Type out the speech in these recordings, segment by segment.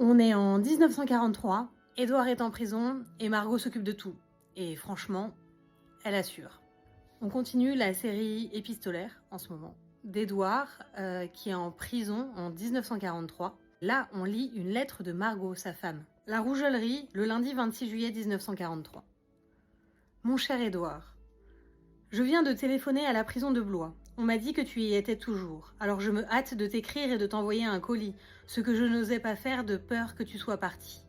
On est en 1943, Édouard est en prison et Margot s'occupe de tout. Et franchement, elle assure. On continue la série épistolaire en ce moment d'Édouard qui est en prison en 1943. Là, on lit une lettre de Margot, sa femme. La Rougellerie, le lundi 26 juillet 1943. Mon cher Édouard, je viens de téléphoner à la prison de Blois. On m'a dit que tu y étais toujours. Alors je me hâte de t'écrire et de t'envoyer un colis, ce que je n'osais pas faire de peur que tu sois parti.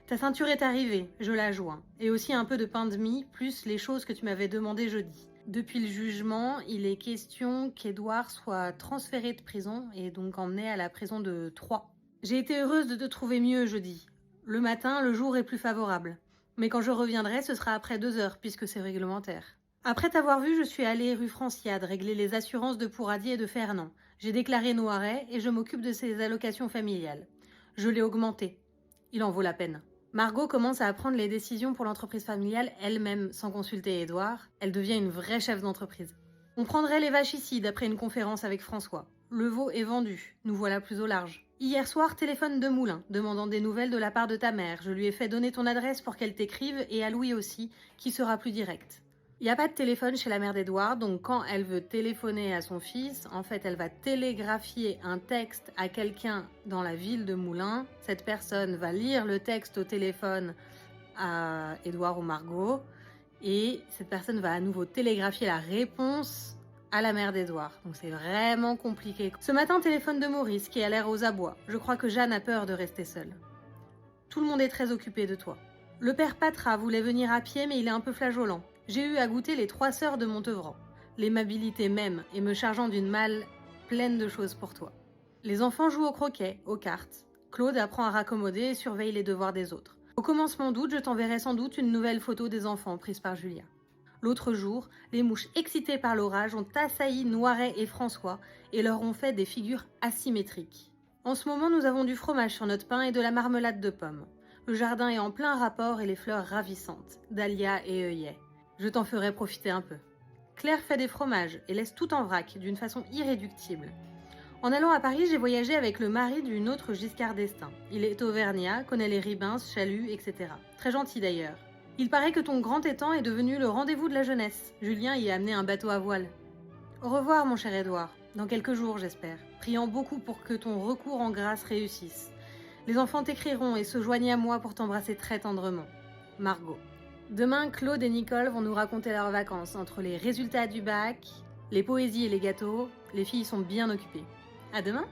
Ta ceinture est arrivée, je la joins, et aussi un peu de pain de mie, plus les choses que tu m'avais demandé jeudi. Depuis le jugement, il est question qu'Édouard soit transféré de prison et donc emmené à la prison de Troyes. J'ai été heureuse de te trouver mieux jeudi. Le matin, le jour est plus favorable. Mais quand je reviendrai, ce sera après 2 heures, puisque c'est réglementaire. Après t'avoir vu, je suis allée rue Franciade régler les assurances de Pourradier et de Fernand. J'ai déclaré Noiret et je m'occupe de ses allocations familiales. Je l'ai augmenté. Il en vaut la peine. Margot commence à prendre les décisions pour l'entreprise familiale elle-même, sans consulter Édouard. Elle devient une vraie chef d'entreprise. On prendrait les vaches ici, d'après une conférence avec François. Le veau est vendu. Nous voilà plus au large. Hier soir, téléphone de Moulin, demandant des nouvelles de la part de ta mère. Je lui ai fait donner ton adresse pour qu'elle t'écrive et à Louis aussi, qui sera plus direct. Il n'y a pas de téléphone chez la mère d'Édouard, donc quand elle veut téléphoner à son fils, en fait, elle va télégraphier un texte à quelqu'un dans la ville de Moulins. Cette personne va lire le texte au téléphone à Édouard ou Margot, et cette personne va à nouveau télégraphier la réponse à la mère d'Édouard. Donc c'est vraiment compliqué. Ce matin, téléphone de Maurice, qui a l'air aux abois. Je crois que Jeanne a peur de rester seule. Tout le monde est très occupé de toi. Le père Patra voulait venir à pied, mais il est un peu flageolant. J'ai eu à goûter les 3 sœurs de Montevran, l'aimabilité même, et me chargeant d'une malle pleine de choses pour toi. Les enfants jouent au croquet, aux cartes. Claude apprend à raccommoder et surveille les devoirs des autres. Au commencement d'août, je t'enverrai sans doute une nouvelle photo des enfants prise par Julia. L'autre jour, les mouches excitées par l'orage ont assailli Noiret et François et leur ont fait des figures asymétriques. En ce moment, nous avons du fromage sur notre pain et de la marmelade de pommes. Le jardin est en plein rapport et les fleurs ravissantes, dahlia et œillet. Je t'en ferai profiter un peu. Claire fait des fromages et laisse tout en vrac, d'une façon irréductible. En allant à Paris, j'ai voyagé avec le mari d'une autre Giscard d'Estaing. Il est auvergnat, connaît les Ribins, Chalut, etc. Très gentil d'ailleurs. Il paraît que ton grand étang est devenu le rendez-vous de la jeunesse. Julien y a amené un bateau à voile. Au revoir, mon cher Édouard. Dans quelques jours, j'espère. Priant beaucoup pour que ton recours en grâce réussisse. Les enfants t'écriront et se joignent à moi pour t'embrasser très tendrement. Margot. Demain, Claude et Nicole vont nous raconter leurs vacances. Entre les résultats du bac, les poésies et les gâteaux, les filles sont bien occupées. À demain!